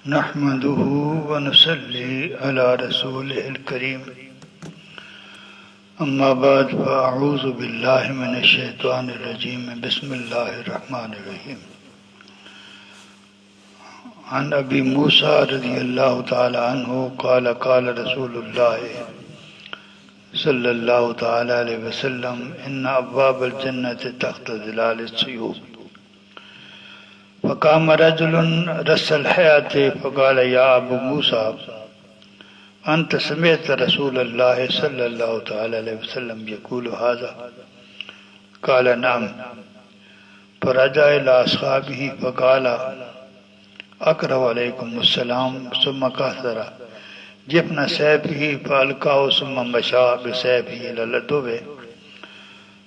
نحمده ونصلي على رسوله الكريم أما بعد فأعوذ بالله من الشيطان الرجيم بسم الله الرحمن الرحيم عن أبي موسى رضي الله تعالى عنه قال قال رسول الله صلى الله تعالى عليه وسلم إن أبواب الجنة تحت ظلال السيوف فقام رجل رس الحياة فقال يا أبو موسى أنت سمعت رسول الله صلى الله تعالى عليه وسلم يقول هذا؟ قال نعم. فرجع إلى أصحابه فقال أقرأ عليكم السلام ثم كثر جفن سيفه فألقاه ثم مشى بسيفه إلى العدو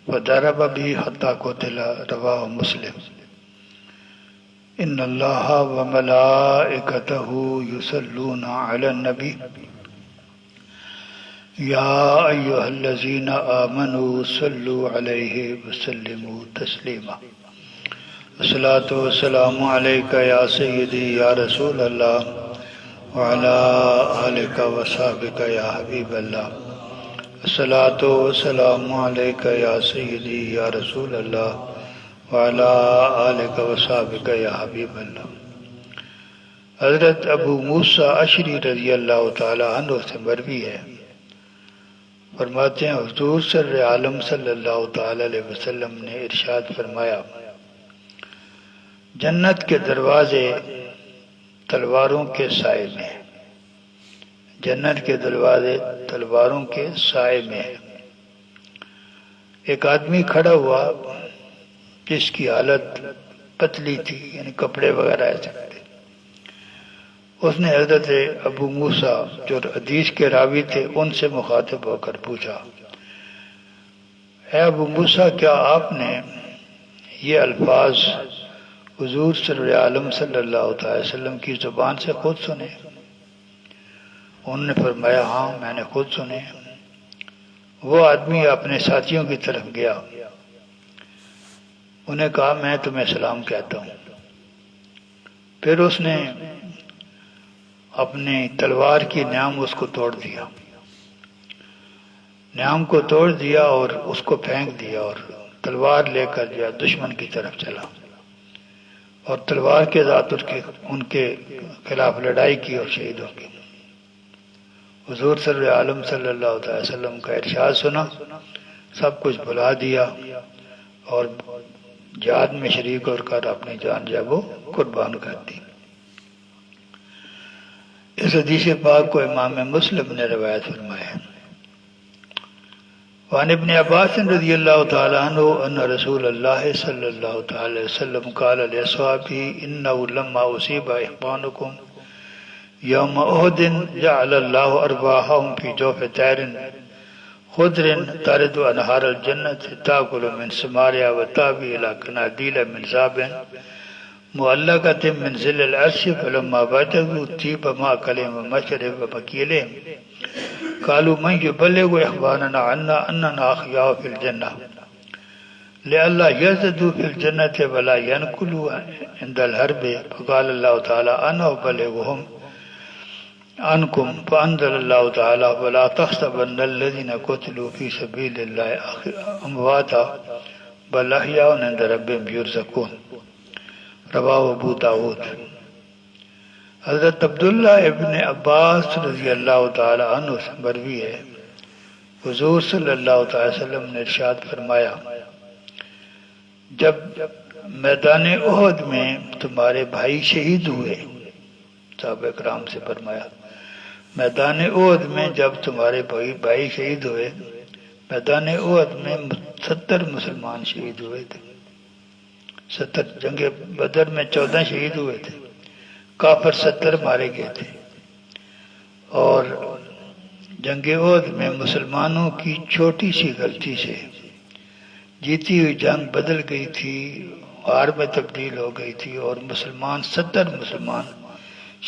فضرب به حتى قتل. رواه مسلم. إن الله وملائكته يصلون على النبي يا أيها الذين آمنوا صلوا عليه وسلموا تسليما. الصلاة والسلام عليك يا سيدي يا رسول الله وعلى آلك وصحبك يا حبيب الله. الصلاة والسلام عليك يا سيدي يا رسول الله وعلى آلك وصحبك یا حبیب اللہ. حضرت ابو موسیٰ اشعری رضی اللہ تعالی عنہ سے مروی ہے، فرماتے ہیں حضور سر عالم صلی اللہ تعالی علیہ وسلم نے ارشاد فرمایا، جنت کے دروازے تلواروں کے سائے میں ہیں. جنت کے دروازے تلواروں کے سائے میں ہیں. ایک آدمی کھڑا ہوا جس کی حالت پتلی تھی، یعنی کپڑے وغیرہ ایسے تھے. اس نے حضرت ابو موسیٰ جو حدیث کے راوی تھے ان سے مخاطب ہو کر پوچھا، اے ابو موسیٰ کیا آپ نے یہ الفاظ حضور صلی عالم صلی اللہ علیہ وسلم کی زبان سے خود سنے؟ انہوں نے فرمایا ہاں میں نے خود سنے. وہ آدمی اپنے ساتھیوں کی طرف گیا، انہیں کہا میں تمہیں سلام کہتا ہوں. پھر اس نے اپنی تلوار کی نیام اس کو توڑ دیا، نیام کو توڑ دیا اور اس کو پھینک دیا اور تلوار لے کر جو دشمن کی طرف چلا اور تلوار کے ذات ان کے خلاف لڑائی کی اور شہید ہو گئی. حضور صلی عالم صلی اللہ علیہ وسلم کا ارشاد سنا، سب کچھ بھلا دیا اور جہاد میں شریک ہو کر اپنی جان جب وہ قربان کر دی. اس حدیث پاک کو امام مسلم نے روایت فرمایا ہے. وعن ابن عباس رضی اللہ تعالی عنہ ان رسول اللہ صلی اللہ تعالی وسلم قال لاصحابه انه لما اصيب اخوانكم يوم احد جعل الله ارواحهم في جوف طير خضر ترد انہار الجنت تاکل من ثمارها وتابی الى قنادیل من ذاب معلقۃ من ظل العرش فلما بلغوا طیب مأکلهم ومشرب ومکیلهم قالوا من يبلغ اخواننا عنا اننا احیاء في الجنة لئلا يزدوا في الجنة ولا ينقلوا عند الحرب فقال الله تعالى انا ابلغهم عنكم فأنزل الله تعالى ولا تحسبن الذين قتلوا في سبيل الله أمواتا بل أحياء عند ربهم يرزقون. رواه ابو داود. حضرت عبداللہ ابن عباس رضی اللہ تعالی عنہ سے مروی ہے، حضور صلی اللہ تعالی وسلم نے ارشاد فرمایا، جب میدان احد میں تمہارے بھائی شہید ہوئے، صحابہ کرام سے فرمایا میدان احد میں جب تمہارے بھائی شہید ہوئے، میدان احد میں 70 مسلمان شہید ہوئے تھے. 70 جنگ بدر میں 14 شہید ہوئے تھے، کافر 70 مارے گئے تھے. اور جنگ احد میں مسلمانوں کی چھوٹی سی غلطی سے جیتی ہوئی جنگ بدل گئی تھی، ہار میں تبدیل ہو گئی تھی اور 70 مسلمان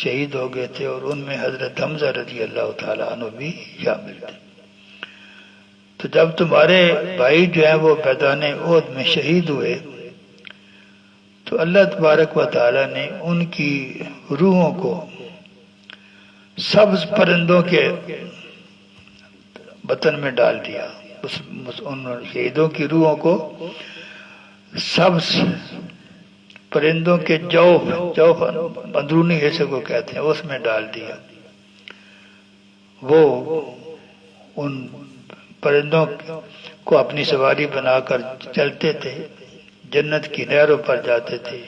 شہید ہو گئے تھے اور ان میں حضرت حمزہ رضی اللہ تعالیٰ عنہ بھی شامل تھے. تو جب تمہارے بھائی جو ہیں وہ میدان احد میں شہید ہوئے تو اللہ تبارک و تعالیٰ نے ان کی روحوں کو سبز پرندوں کے وطن میں ڈال دیا، ان شہیدوں کی روحوں کو سبز پرندوں کے جوف اندرونی حصے کو کہتے ہیں اس میں ڈال دیا۔ وہ ان پرندوں کو اپنی سواری بنا کر چلتے تھے، جنت کی نہروں پر جاتے تھے،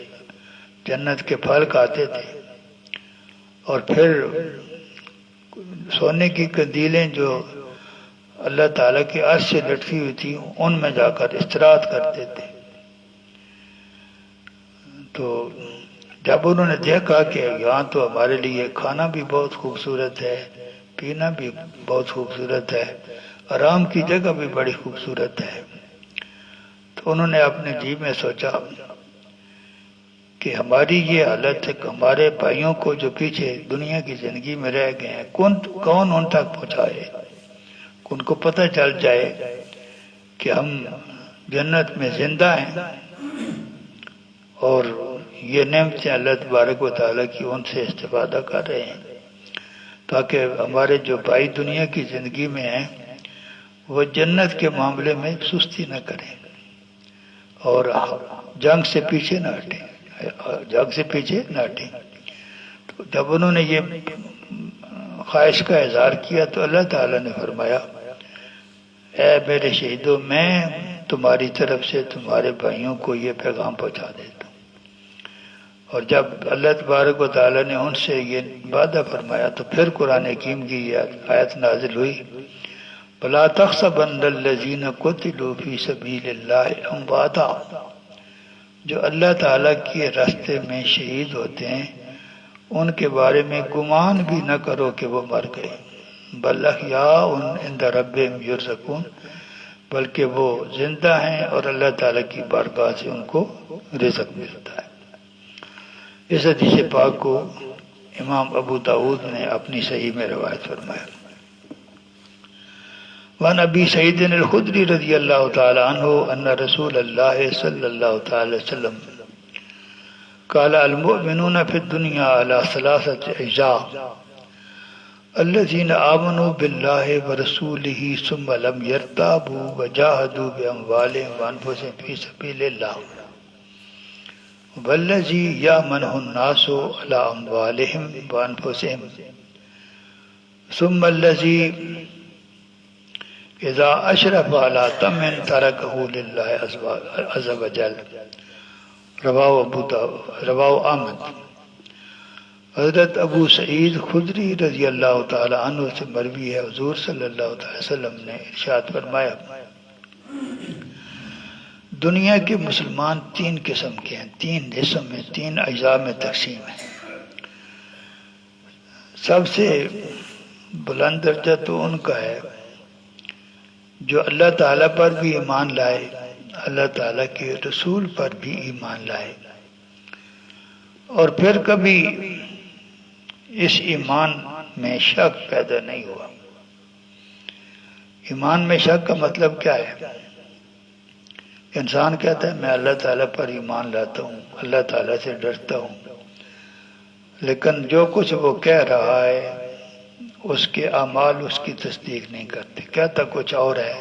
جنت کے پھل کھاتے تھے، اور پھر سونے کی قندیلیں جو اللہ تعالیٰ کی عرش سے لٹکی ہوئی تھی ان میں جا کر استراحت کرتے تھے۔ تو جب انہوں نے دیکھا کہ یہاں تو ہمارے لیے کھانا بھی بہت خوبصورت ہے، پینا بھی بہت خوبصورت ہے، آرام کی جگہ بھی بڑی خوبصورت ہے، تو انہوں نے اپنے جی میں سوچا کہ ہماری یہ حالت ہے کہ ہمارے بھائیوں کو جو پیچھے دنیا کی زندگی میں رہ گئے ہیں کون ان تک پہنچائے، ان کو پتہ چل جائے کہ ہم جنت میں زندہ ہیں اور یہ نعمتیں اللہ تبارک و تعالیٰ کی ان سے استفادہ کر رہے ہیں، تاکہ ہمارے جو بھائی دنیا کی زندگی میں ہیں وہ جنت کے معاملے میں سستی نہ کریں اور جنگ سے پیچھے نہ ہٹیں، تو جب انہوں نے یہ خواہش کا اظہار کیا تو اللہ تعالیٰ نے فرمایا، اے میرے شہیدوں، میں تمہاری طرف سے تمہارے بھائیوں کو یہ پیغام پہنچا دیتا ہوں۔ اور جب اللہ تبارک و تعالیٰ نے ان سے یہ وعدہ فرمایا تو پھر قرآن حکیم کی یہ آیت نازل ہوئی، بَلَا تَحْسَبَنَّ الَّذِينَ قُتِلُوا فِي سَبِيلِ اللَّهِ أَمْوَاتًا، جو اللہ تعالیٰ کے راستے میں شہید ہوتے ہیں ان کے بارے میں گمان بھی نہ کرو کہ وہ مر گئے، بل احیاء عند ربہم یرزقون، بلکہ وہ زندہ ہیں اور اللہ تعالیٰ کی بارگاہ سے ان کو رزق ملتا ہے۔ اس حدیث پاک کو امام ابو داؤد نے اپنی صحیح میں روایت فرمایا۔ وعن ابی سعید الخدری رضی اللہ تعالی عنہ ان رسول اللہ صلی اللہ تعالی وسلم قال المؤمنون فی الدنیا علی ثلاثة اجزاء الذین آمنوا باللہ ورسولہ ثم لم یرتابوا وجاہدوا باموالہم وانفسہم فی سبیل اللہ والذی یأمنہ الناس علی اموالہم وانفسہم ثم الذی اذا اشرف علی تمن ترکہ للہ عز وجل، رواہ احمد۔ حضرت ابو سعید خدری رضی اللہ تعالی عنہ سے مروی ہے، حضور صلی اللہ تعالی وسلم نے ارشاد فرمایا، دنیا کے مسلمان تین قسم کے ہیں، تین حصوں میں، تین اجزاء میں تقسیم ہیں۔ سب سے بلند درجہ تو ان کا ہے جو اللہ تعالیٰ پر بھی ایمان لائے، اللہ تعالیٰ کے رسول پر بھی ایمان لائے، اور پھر کبھی اس ایمان میں شک پیدا نہیں ہوا۔ ایمان میں شک کا مطلب کیا ہے؟ انسان کہتا ہے میں اللہ تعالیٰ پر ایمان لاتا ہوں، اللہ تعالیٰ سے ڈرتا ہوں، لیکن جو کچھ وہ کہہ رہا ہے اس کے اعمال اس کی تصدیق نہیں کرتے، کہتا کچھ اور ہے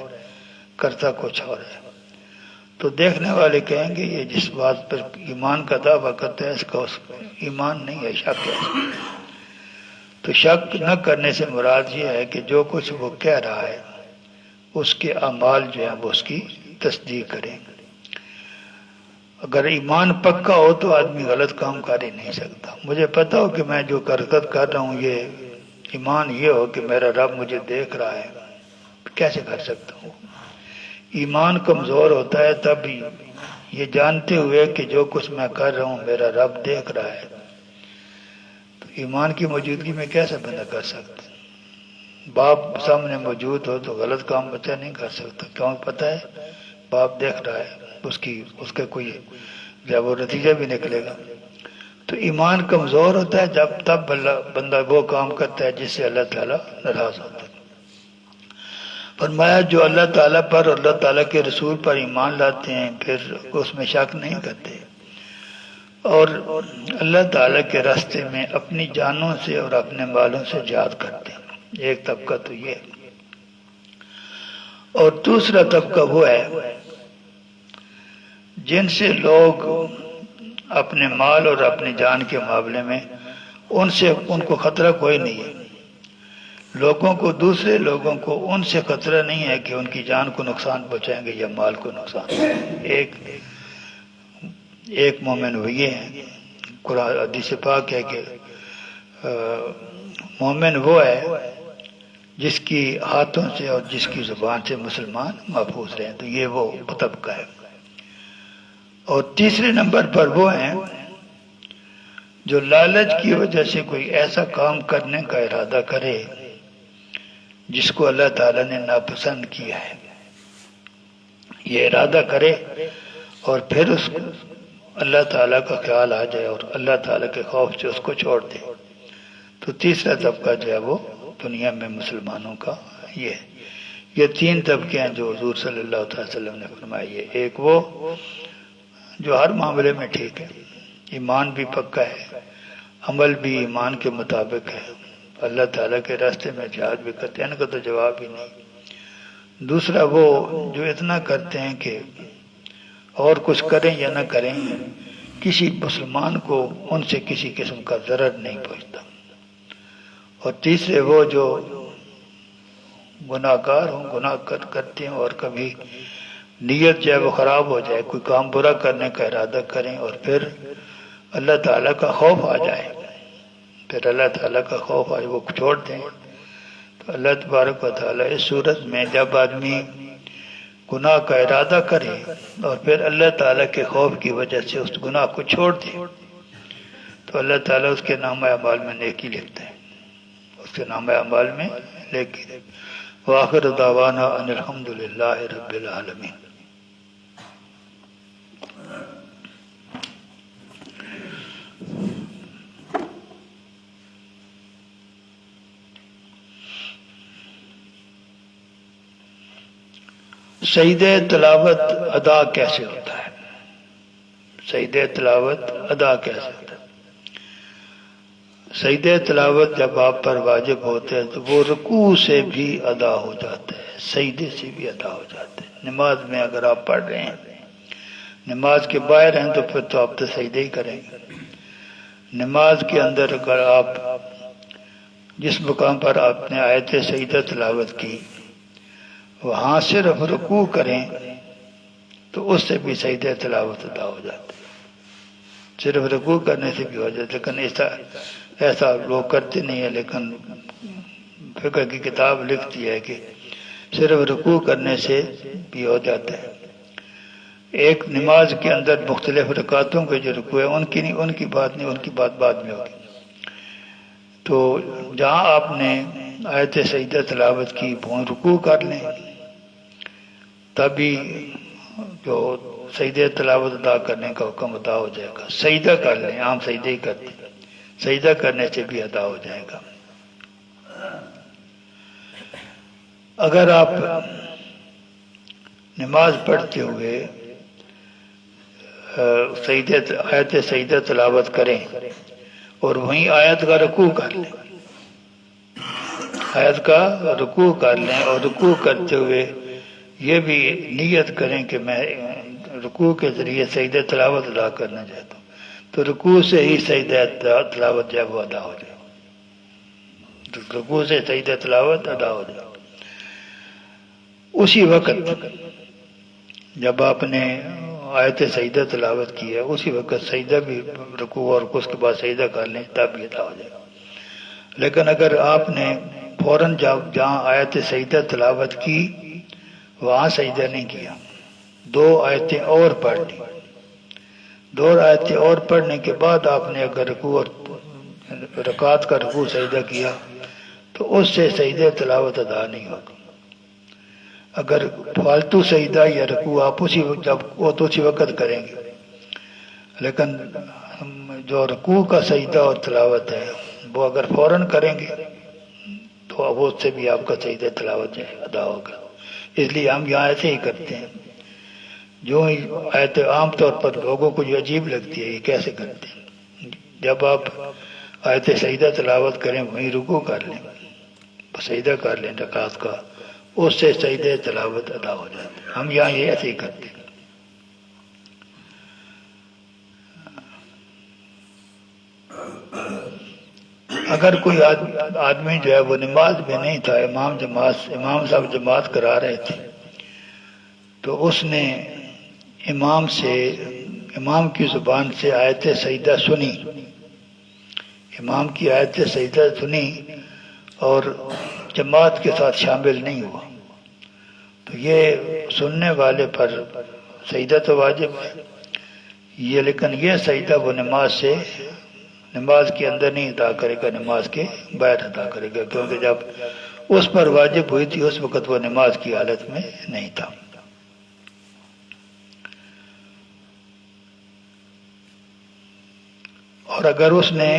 کرتا کچھ اور ہے، تو دیکھنے والے کہیں گے یہ جس بات پر ایمان کا دعویٰ کرتا ہے اس کا ایمان نہیں ہے، شک ہے۔ تو شک نہ کرنے سے مراد یہ ہے کہ جو کچھ وہ کہہ رہا ہے اس کے اعمال جو ہیں وہ اس کی تصدیق کریں۔ اگر ایمان پکا ہو تو آدمی غلط کام کر ہی نہیں سکتا۔ مجھے پتا ہو کہ میں جو حرکت کر رہا ہوں یہ ایمان یہ ہو کہ میرا رب مجھے دیکھ رہا ہے، کیسے کر سکتا ہوں؟ ایمان کمزور ہوتا ہے تب یہ جانتے ہوئے کہ جو کچھ میں کر رہا ہوں میرا رب دیکھ رہا ہے، تو ایمان کی موجودگی میں کیسے بندہ کر سکتا؟ باپ سامنے موجود ہو تو غلط کام بچہ نہیں کر سکتا، کیوں؟ پتہ ہے باپ دیکھ رہا ہے، اس کا کوئی جب وہ نتیجہ بھی نکلے گا۔ تو ایمان کمزور ہوتا ہے جب تب بندہ وہ کام کرتا ہے جس سے اللہ تعالیٰ ناراض ہوتا ہے۔ فرمایا جو اللہ تعالیٰ پر اور اللہ تعالیٰ کے رسول پر ایمان لاتے ہیں پھر اس میں شک نہیں کرتے، اور اللہ تعالیٰ کے راستے میں اپنی جانوں سے اور اپنے مالوں سے جہاد کرتے ہیں. ایک طبقہ تو یہ ہے. اور دوسرا طبقہ وہ ہے جن سے لوگ اپنے مال اور اپنی جان کے معاملے میں ان کو خطرہ کوئی نہیں ہے. لوگوں کو، دوسرے لوگوں کو ان سے خطرہ نہیں ہے کہ ان کی جان کو نقصان پہنچائیں گے یا مال کو نقصان. ایک مومن وہ یہ ہے. قرآن حدیث پاک ہے کہ مومن وہ ہے جس کی ہاتھوں سے اور جس کی زبان سے مسلمان محفوظ رہیں. تو یہ وہ طبقہ ہے. اور تیسرے نمبر پر وہ ہیں جو لالچ کی وجہ سے کوئی ایسا کام کرنے کا ارادہ کرے جس کو اللہ تعالیٰ نے ناپسند کیا ہے. یہ ارادہ کرے اور پھر اس اللہ تعالیٰ کا خیال آ جائے اور اللہ تعالیٰ کے خوف سے اس کو چھوڑ دے. تو تیسرا طبقہ جو ہے وہ دنیا میں مسلمانوں کا یہ تین طبقے ہیں جو حضور صلی اللہ علیہ وسلم نے فرمائی ہے. ایک وہ جو ہر معاملے میں ٹھیک ہے، ایمان بھی پکا ہے، عمل بھی ایمان کے مطابق ہے، اللہ تعالیٰ کے راستے میں جہاد بھی کرتے ہیں، ان کا تو جواب ہی نہیں. دوسرا وہ جو اتنا کرتے ہیں کہ اور کچھ کریں یا نہ کریں کسی مسلمان کو ان سے کسی قسم کا ضرر نہیں پہنچتا. اور تیسرے وہ جو گناہ گار ہوں، گناہ کرتے ہیں اور کبھی نیت جو ہے وہ خراب ہو جائے، کوئی کام برا کرنے کا ارادہ کریں اور پھر اللہ تعالیٰ کا خوف آ جائے، پھر اللہ تعالیٰ کا خوف آئے وہ چھوڑ دیں. تو اللہ تبارک و تعالیٰ اس صورت میں جب آدمی گناہ کا ارادہ کرے اور پھر اللہ تعالیٰ کے خوف کی وجہ سے اس گناہ کو چھوڑ دے تو اللہ تعالیٰ اس کے نامہ اعمال میں نیکی لکھتا ہے، اس کے نامہ اعمال میں نیکی. وآخر دعوانا ان الحمد للہ رب العالمین. سجدہ تلاوت ادا کیسے ہوتا ہے؟ سجدہ تلاوت ادا کیسے ہوتا ہے؟ سجدہ تلاوت جب آپ پر واجب ہوتے ہیں تو وہ رکوع سے بھی ادا ہو جاتا ہے، سجدے سے بھی ادا ہو جاتا ہے. نماز میں اگر آپ پڑھ رہے ہیں، نماز کے باہر ہیں تو پھر تو آپ تو سجدے ہی کریں گے. نماز کے اندر اگر آپ جس مقام پر آپ نے آیت سجدہ تلاوت کی وہاں صرف رکوع کریں تو اس سے بھی سجدہ تلاوت ادا ہو جاتا ہے. صرف رکوع کرنے سے بھی ہو جاتا ہے، لیکن ایسا لوگ کرتے نہیں ہیں. لیکن فقہ کی کتاب لکھتی ہے کہ صرف رکوع کرنے سے بھی ہو جاتا ہے. ایک نماز کے اندر مختلف رکعتوں کے جو رکوع ہیں ان کی بات نہیں، ان کی بات بعد میں ہوگی. تو جہاں آپ نے آیت سجدہ تلاوت کی وہ رکوع کر لیں، تبھی جو سجدہ تلاوت ادا کرنے کا حکم ادا ہو جائے گا. سجدہ کر لیں، عام سجدہ ہی کرتے، سجدہ کرنے سے بھی ادا ہو جائے گا. اگر آپ نماز پڑھتے ہوئے آیت سجدہ تلاوت کریں اور وہیں آیت کا رکوع کر لیں، آیت کا رکوع کر لیں اور رکوع کرتے ہوئے یہ بھی نیت کریں کہ میں رکوع کے ذریعے سجدہ تلاوت ادا کرنا چاہتا ہوں، تو رکوع سے ہی سجدہ تلاوت جو ہے وہ ادا ہو جائے. رکوع سے سجدہ تلاوت ادا ہو جائے. اسی وقت جب آپ نے آیت سجدہ تلاوت کی ہے اسی وقت سجدہ بھی رکوع اور اس کے بعد سجدہ کر لیں تب بھی ادا ہو جائے. لیکن اگر آپ نے فوراً جہاں آیت سجدہ تلاوت کی وہاں سجدہ نہیں کیا، دو آیتیں اور پڑھ لی، دو آیتیں اور پڑھنے کے بعد آپ نے اگر رکوع اور رکعت کا رکوع سجدہ کیا تو اس سے سجدہ تلاوت ادا نہیں ہوگا. اگر فالتو سجدہ یا رکوع آپ اسی وقت کریں گے، لیکن جو رکوع کا سجدہ اور تلاوت ہے وہ اگر فوراً کریں گے تو وہ اس سے بھی آپ کا سجدہ تلاوت ادا ہوگا. اس لیے ہم یہاں ایسے ہی کرتے ہیں جو ہی آیت عام طور پر لوگوں کو جو عجیب لگتی ہے یہ کیسے کرتے ہیں، جب آپ آیت سجدہ تلاوت کریں وہیں رکوع کر لیں، سجدہ کر لیں رکعت کا، اس سے سجدہ تلاوت ادا ہو جاتا ہے۔ ہم یہاں یہ ایسے ہی کرتے ہیں۔ اگر کوئی آدمی جو ہے وہ نماز میں نہیں تھا، امام صاحب جماعت کرا رہے تھے، تو اس نے امام کی زبان سے آیت سجدہ سنی، امام کی آیت سجدہ سنی اور جماعت کے ساتھ شامل نہیں ہوا، تو یہ سننے والے پر سجدہ تو واجب ہے یہ، لیکن یہ سجدہ وہ نماز کے اندر نہیں ادا کرے گا، نماز کے باہر ادا کرے گا، کیونکہ جب اس پر واجب ہوئی تھی اس وقت وہ نماز کی حالت میں نہیں تھا۔ اور اگر اس نے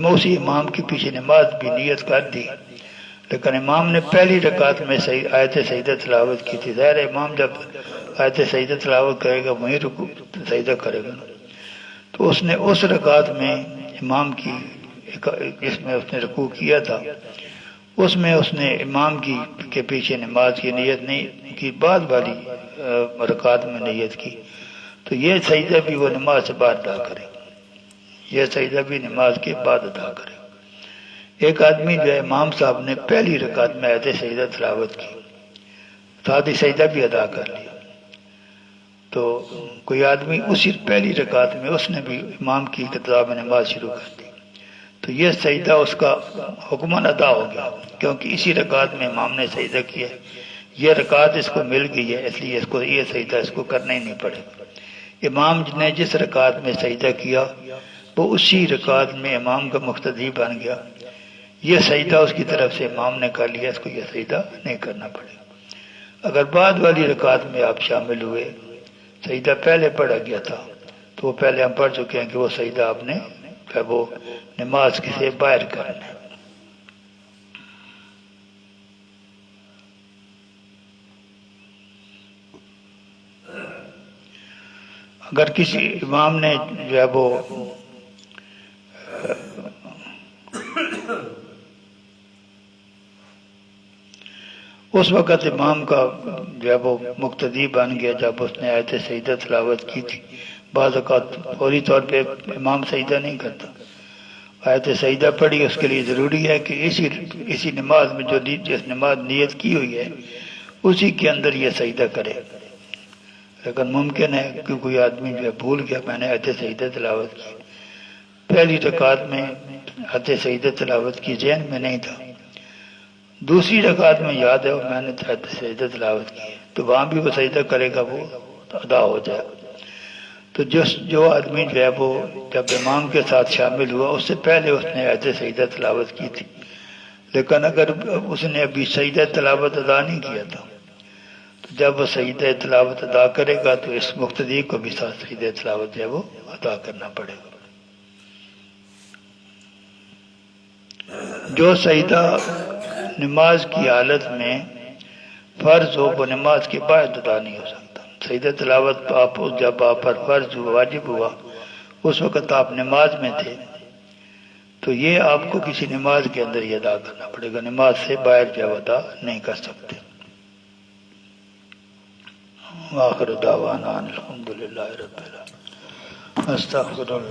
اسی امام کے پیچھے نماز بھی نیت کر دی، لیکن امام نے پہلی رکعت میں آیت سجدہ تلاوت کی تھی، ظاہر امام جب آیت سجدہ تلاوت کرے گا وہیں رکوع سجدہ کرے گا، تو اس نے اس رکعت میں امام کی جس میں اس نے رکوع کیا تھا اس میں اس نے امام کے پیچھے نماز کی نیت نہیں کی، بعد والی رکعت میں نیت کی، تو یہ سجدہ بھی وہ نماز سے بعد ادا کرے، یہ سجدہ بھی نماز کے بعد ادا کرے۔ ایک آدمی جو ہے امام صاحب نے پہلی رکعت میں آیت سجدہ تلاوت کی، ساتھ ہی سجدہ بھی ادا کر لیا، تو کوئی آدمی اسی پہلی رکعت میں اس نے بھی امام کی ابتدا میں نماز شروع کر دی، تو یہ سجدہ اس کا حکماً ادا ہو گیا، کیونکہ اسی رکعت میں امام نے سجدہ کیا، یہ رکعت اس کو مل گئی ہے، اس لیے اس کو یہ سجدہ اس کو کرنا ہی نہیں پڑے گا۔ امام نے جس رکعت میں سجدہ کیا وہ اسی رکعت میں امام کا مقتدی بن گیا، یہ سجدہ اس کی طرف سے امام نے کر لیا، اس کو یہ سجدہ نہیں کرنا پڑے گا۔ اگر بعد والی رکعت میں آپ شامل ہوئے، سجدہ پہلے پڑھا گیا تھا، تو وہ پہلے ہم پڑھ چکے ہیں کہ وہ سجدہ آپ نے وہ نماز سے باہر کرنا ہے۔ اگر کسی امام نے جو ہے وہ اس وقت امام کا جو ہے وہ مقتدی بن گیا جب اس نے آیت سجدہ تلاوت کی تھی، بعض اوقات فوری طور پہ امام سجدہ نہیں کرتا، آیت سجدہ پڑھی، اس کے لیے ضروری ہے کہ اسی نماز میں جس نماز نیت کی ہوئی ہے اسی کے اندر یہ سجدہ کرے، لیکن ممکن ہے کہ کوئی آدمی جو ہے بھول گیا میں نے آیت سجدہ تلاوت کی، پہلی رکعت میں آیت سجدہ تلاوت کی، ذہن میں نہیں تھا، دوسری رکعت میں یاد ہے میں نے آیت سجدہ تلاوت کی ہے، تو وہاں بھی وہ سجدہ کرے گا، وہ ادا ہو جائے۔ تو جو آدمی جو ہے وہ جب امام کے ساتھ شامل ہوا اس سے پہلے اس نے آیت سجدہ تلاوت کی تھی، لیکن اگر اس نے ابھی سجدہ تلاوت ادا نہیں کیا تھا، تو جب وہ سجدہ تلاوت ادا کرے گا تو اس مقتدی کو بھی ساتھ سجدہ تلاوت جو ہے وہ ادا کرنا پڑے گا۔ جو سجدہ نماز کی حالت میں فرض ہو وہ نماز کے بعد ادا نہیں ہو سکتا۔ سجدہ تلاوت جب آپ پر فرض ہوا، واجب ہوا، اس وقت آپ نماز میں تھے، تو یہ آپ کو کسی نماز کے اندر ہی ادا کرنا پڑے گا، نماز سے باہر جو ادا نہیں کر سکتے۔ وآخر دعوانا الحمدللہ رب العالمین۔ استغفر اللہ۔